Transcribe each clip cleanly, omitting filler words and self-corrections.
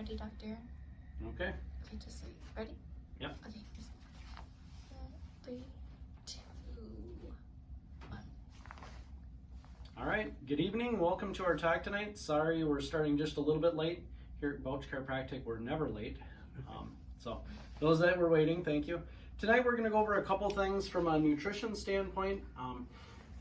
ready, Doctor? Okay. Okay, just so ready? Yep. Okay. 3, 2, 1. All right. Good evening. Welcome to our talk tonight. Sorry we're starting just a little bit late. Here at Bouch Chiropractic, we're never late. So those that were waiting, thank you. Tonight we're going to go over a couple things from a nutrition standpoint.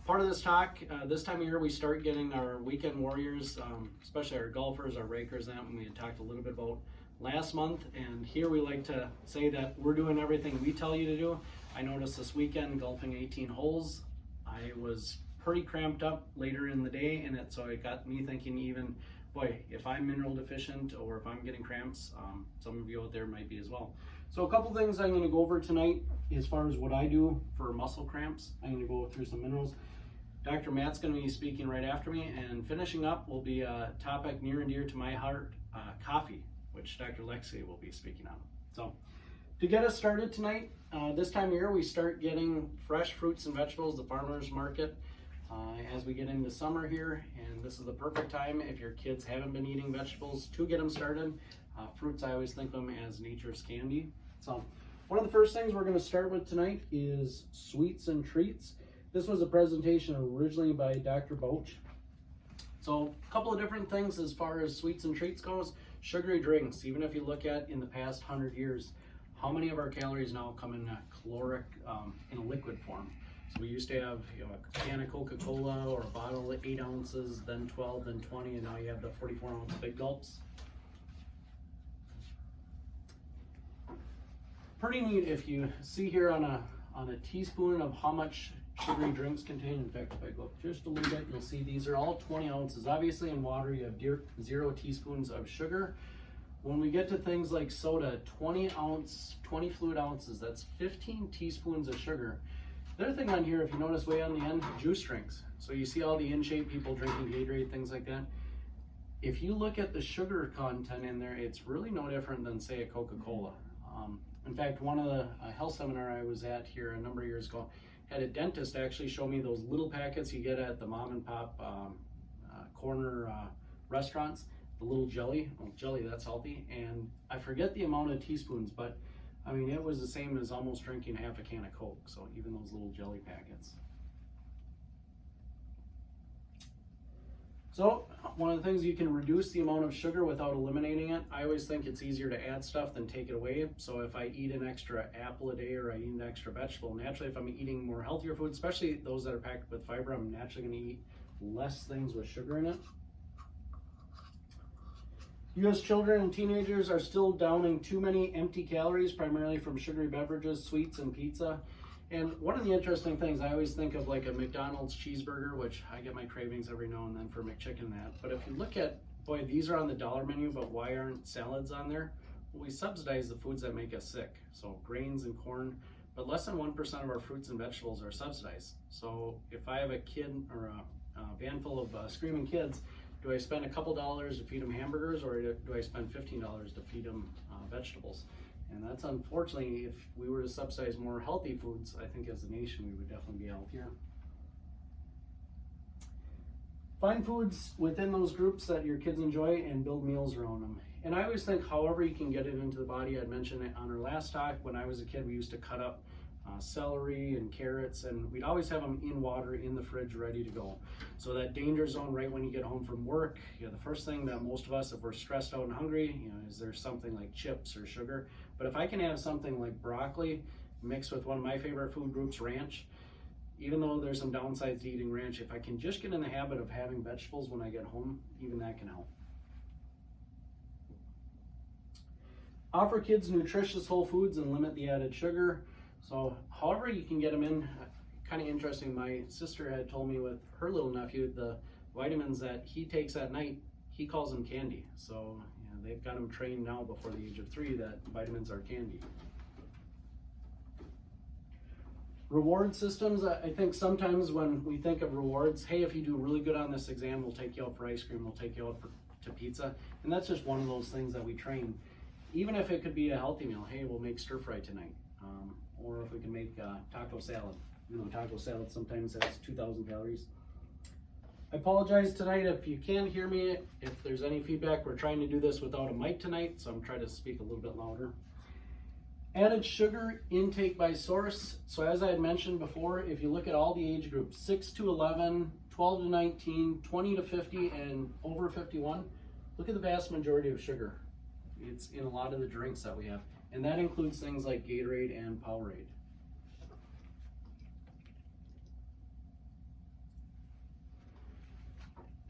Part of this talk, this time of year we start getting our weekend warriors, especially our golfers, our rakers, that we had talked a little bit about last month. And here we like to say that we're doing everything we tell you to do. I noticed this weekend golfing 18 holes, I was pretty cramped up later in the day, and so it got me thinking, even, boy, if I'm mineral deficient or if I'm getting cramps, some of you out there might be as well. So a couple things I'm going to go over tonight as far as what I do for muscle cramps. I'm going to go through some minerals. Dr. Matt's going to be speaking right after me, and finishing up will be a topic near and dear to my heart, coffee, which Dr. Lexi will be speaking on. So to get us started tonight, this time of year we start getting fresh fruits and vegetables, the farmers market, as we get into summer here, and this is the perfect time if your kids haven't been eating vegetables to get them started. Fruits, I always think of them as nature's candy. So one of the first things we're going to start with tonight is sweets and treats. This was a presentation originally by Dr. Bouch. So a couple of different things as far as sweets and treats goes. Sugary drinks, even if you look at in the past 100 years, how many of our calories now come in a caloric, in a liquid form? So we used to have a can of Coca-Cola or a bottle of 8 ounces, then 12, then 20, and now you have the 44-ounce big gulps. Pretty neat if you see here on a teaspoon of how much sugary drinks contain. In fact, if I go up just a little bit, you'll see these are all 20 ounces. Obviously in water you have 0 teaspoons of sugar. When we get to things like soda, 20 fluid ounces, that's 15 teaspoons of sugar. The other thing on here, if you notice way on the end, juice drinks. So you see all the in-shape people drinking Gatorade, things like that. If you look at the sugar content in there, it's really no different than, say, a Coca-Cola. In fact, one of the health seminar I was at here a number of years ago had a dentist actually show me those little packets you get at the mom and pop corner restaurants, the little jelly. Well, jelly, that's healthy. And I forget the amount of teaspoons, but I mean, it was the same as almost drinking half a can of Coke. So even those little jelly packets. So one of the things, you can reduce the amount of sugar without eliminating it. I always think it's easier to add stuff than take it away. So if I eat an extra apple a day or I eat an extra vegetable, naturally if I'm eating more healthier food, especially those that are packed with fiber, I'm naturally going to eat less things with sugar in it. U.S. children and teenagers are still downing too many empty calories, primarily from sugary beverages, sweets, and pizza. And one of the interesting things, I always think of like a McDonald's cheeseburger, which I get my cravings every now and then for McChicken and that. But if you look at, boy, these are on the dollar menu, but why aren't salads on there? Well, we subsidize the foods that make us sick. So grains and corn, but less than 1% of our fruits and vegetables are subsidized. So if I have a kid or a van full of screaming kids, do I spend a couple dollars to feed them hamburgers, or do I spend $15 to feed them vegetables? And that's, unfortunately, if we were to subsidize more healthy foods, I think as a nation we would definitely be healthier. Find foods within those groups that your kids enjoy and build meals around them. And I always think however you can get it into the body. I'd mentioned it on our last talk, when I was a kid we used to cut up celery and carrots, and we'd always have them in water in the fridge ready to go. So that danger zone right when you get home from work, the first thing that most of us, if we're stressed out and hungry, is there something like chips or sugar. But if I can have something like broccoli mixed with one of my favorite food groups, ranch, even though there's some downsides to eating ranch, if I can just get in the habit of having vegetables when I get home, even that can help. Offer kids nutritious whole foods and limit the added sugar. So however you can get them in. Kind of interesting, my sister had told me with her little nephew, the vitamins that he takes at night, he calls them candy. So they've got him trained now before the age of 3 that vitamins are candy. Reward systems, I think sometimes when we think of rewards, hey, if you do really good on this exam, we'll take you out for ice cream, we'll take you out to pizza. And that's just one of those things that we train. Even if it could be a healthy meal, hey, we'll make stir fry tonight. Or if we can make taco salad. Taco salad sometimes has 2,000 calories. I apologize tonight if you can't hear me, if there's any feedback. We're trying to do this without a mic tonight, so I'm trying to speak a little bit louder. Added sugar intake by source. So as I had mentioned before, if you look at all the age groups, 6 to 11, 12 to 19, 20 to 50, and over 51, look at the vast majority of sugar. It's in a lot of the drinks that we have. And that includes things like Gatorade and Powerade.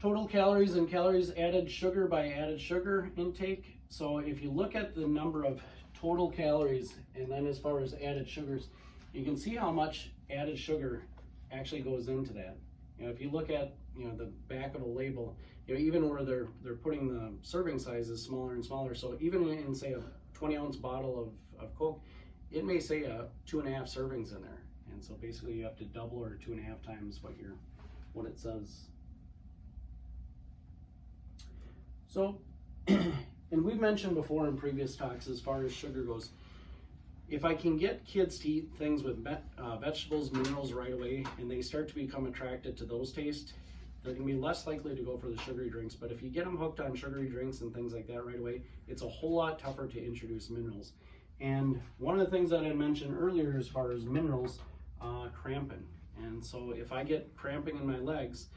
Total calories and calories added sugar by added sugar intake. So if you look at the number of total calories and then as far as added sugars, you can see how much added sugar actually goes into that. You know, if you look at the back of a label, even where they're putting the serving sizes smaller and smaller. So even in say a 20-ounce bottle of Coke, it may say 2.5 servings in there. And so basically you have to double or 2.5 times what it says. So, and we've mentioned before in previous talks as far as sugar goes, if I can get kids to eat things with vegetables, minerals right away, and they start to become attracted to those tastes, they're going to be less likely to go for the sugary drinks. But if you get them hooked on sugary drinks and things like that right away, it's a whole lot tougher to introduce minerals. And one of the things that I mentioned earlier as far as minerals, cramping. And so if I get cramping in my legs,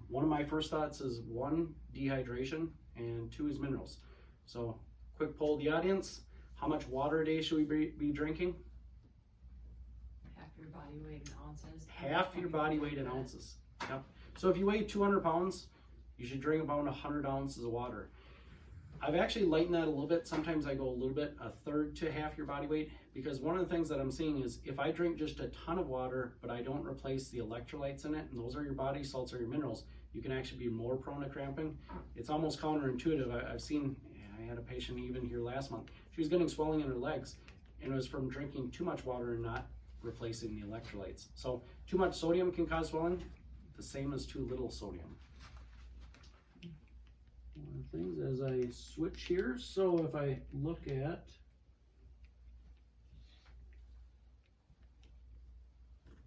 one of my first thoughts is 1, dehydration, and 2 is minerals. So quick poll of the audience, how much water a day should we be drinking? Half your body weight in ounces. Half your body weight in ounces. Yep. So if you weigh 200 pounds, you should drink about 100 ounces of water. I've actually lightened that a little bit. Sometimes I go a little bit, a third to half your body weight, because one of the things that I'm seeing is if I drink just a ton of water, but I don't replace the electrolytes in it, and those are your body salts or your minerals, you can actually be more prone to cramping. It's almost counterintuitive. I've seen, I had a patient even here last month, she was getting swelling in her legs, and it was from drinking too much water and not replacing the electrolytes. So too much sodium can cause swelling, the same as too little sodium. One of the things as I switch here, so if I look at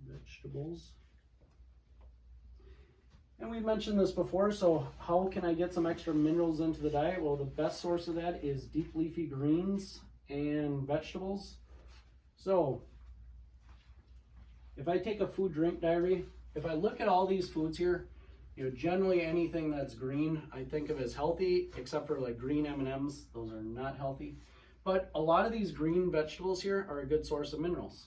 vegetables, and we've mentioned this before, so how can I get some extra minerals into the diet? Well, the best source of that is deep leafy greens and vegetables. So if I take a food drink diary, if I look at all these foods here, generally anything that's green I think of as healthy, except for like green M&Ms. Those are not healthy. But a lot of these green vegetables here are a good source of minerals.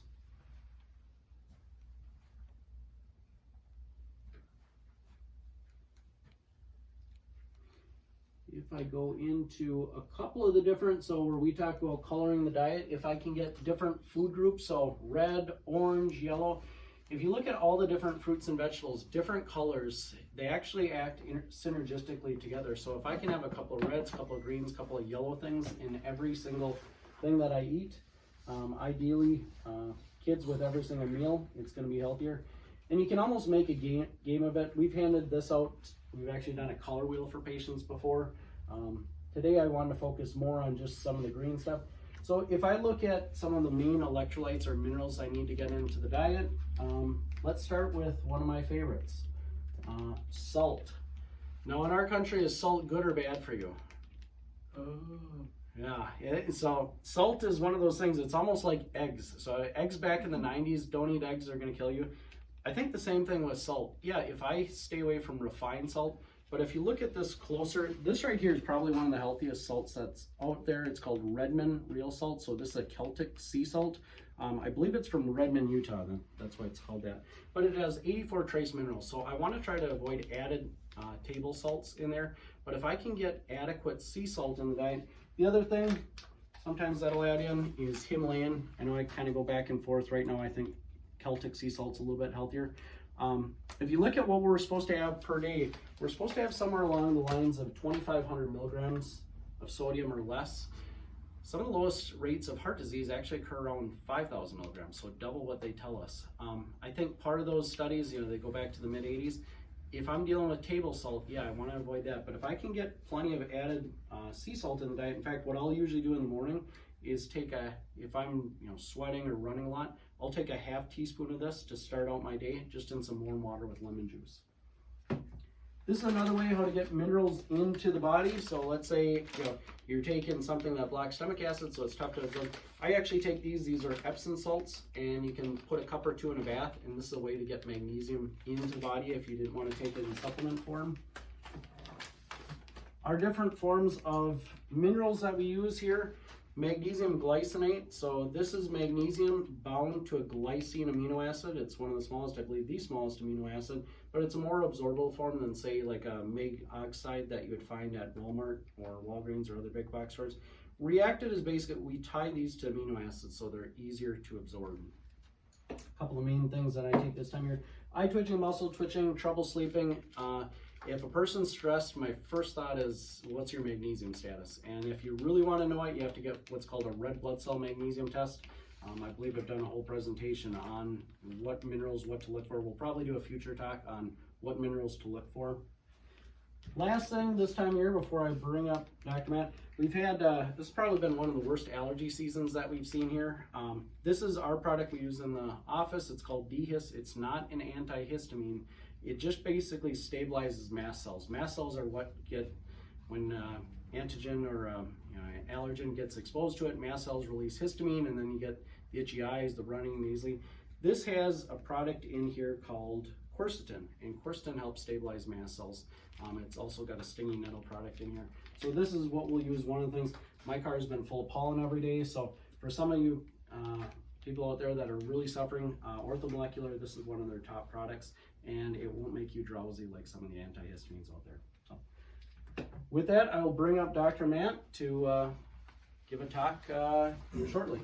If I go into a couple of the different, so where we talk about coloring the diet, if I can get different food groups, so red, orange, yellow, if you look at all the different fruits and vegetables, different colors, they actually act synergistically together. So if I can have a couple of reds, a couple of greens, a couple of yellow things in every single thing that I eat, ideally kids with every single meal, it's going to be healthier. And you can almost make a game of it. We've handed this out. We've actually done a color wheel for patients before. Today I wanted to focus more on just some of the green stuff. So if I look at some of the main electrolytes or minerals I need to get into the diet, let's start with one of my favorites, salt. Now in our country, is salt good or bad for you? Yeah, so salt is one of those things, it's almost like eggs. So eggs back in the 90s, don't eat eggs, they're gonna kill you. I think the same thing with salt. Yeah, if I stay away from refined salt, but if you look at this closer, this right here is probably one of the healthiest salts that's out there. It's called Redmond real salt. So this is a Celtic sea salt. I believe it's from Redmond, Utah. That's why it's called that. But it has 84 trace minerals. So I want to try to avoid added table salts in there. But if I can get adequate sea salt in the diet, the other thing, sometimes that'll add in is Himalayan. I know I kind of go back and forth right now. I think Celtic sea salt's a little bit healthier. If you look at what we're supposed to have per day, we're supposed to have somewhere along the lines of 2,500 milligrams of sodium or less. Some of the lowest rates of heart disease actually occur around 5,000 milligrams, so double what they tell us. I think part of those studies, they go back to the mid-'80s. If I'm dealing with table salt, yeah, I want to avoid that. But if I can get plenty of added sea salt in the diet, in fact, what I'll usually do in the morning is if I'm sweating or running a lot, I'll take a half teaspoon of this to start out my day, just in some warm water with lemon juice. This is another way how to get minerals into the body. So let's say you're taking something that blocks stomach acid, so it's tough to absorb. I actually take these are Epsom salts, and you can put a cup or two in a bath, and this is a way to get magnesium into the body if you didn't want to take it in supplement form. Our different forms of minerals that we use here, magnesium glycinate. So this is magnesium bound to a glycine amino acid. It's one of the smallest, I believe the smallest amino acid, but it's a more absorbable form than say like a mag oxide that you would find at Walmart or Walgreens or other big box stores. Reacted is basically, we tie these to amino acids so they're easier to absorb. A couple of main things that I take this time here. Eye twitching, muscle twitching, trouble sleeping. If a person's stressed, my first thought is, what's your magnesium status? And if you really want to know it, you have to get what's called a red blood cell magnesium test. I believe I've done a whole presentation on what minerals, what to look for. We'll probably do a future talk on what minerals to look for. Last thing this time of year before I bring up Dr. Matt, we've had, this has probably been one of the worst allergy seasons that we've seen here. This is our product we use in the office. It's called D-Hist. It's not an antihistamine. It just basically stabilizes mast cells. Mast cells are what get, when antigen or allergen gets exposed to it, mast cells release histamine, and then you get the itchy eyes, the running, the easily. This has a product in here called quercetin, and quercetin helps stabilize mast cells. It's also got a stinging nettle product in here. So this is what we'll use. One of the things, my car has been full of pollen every day, so for some of you people out there that are really suffering, orthomolecular, this is one of their top products, and it won't make you drowsy like some of the antihistamines out there. So with that, I will bring up Dr. Matt to give a talk shortly.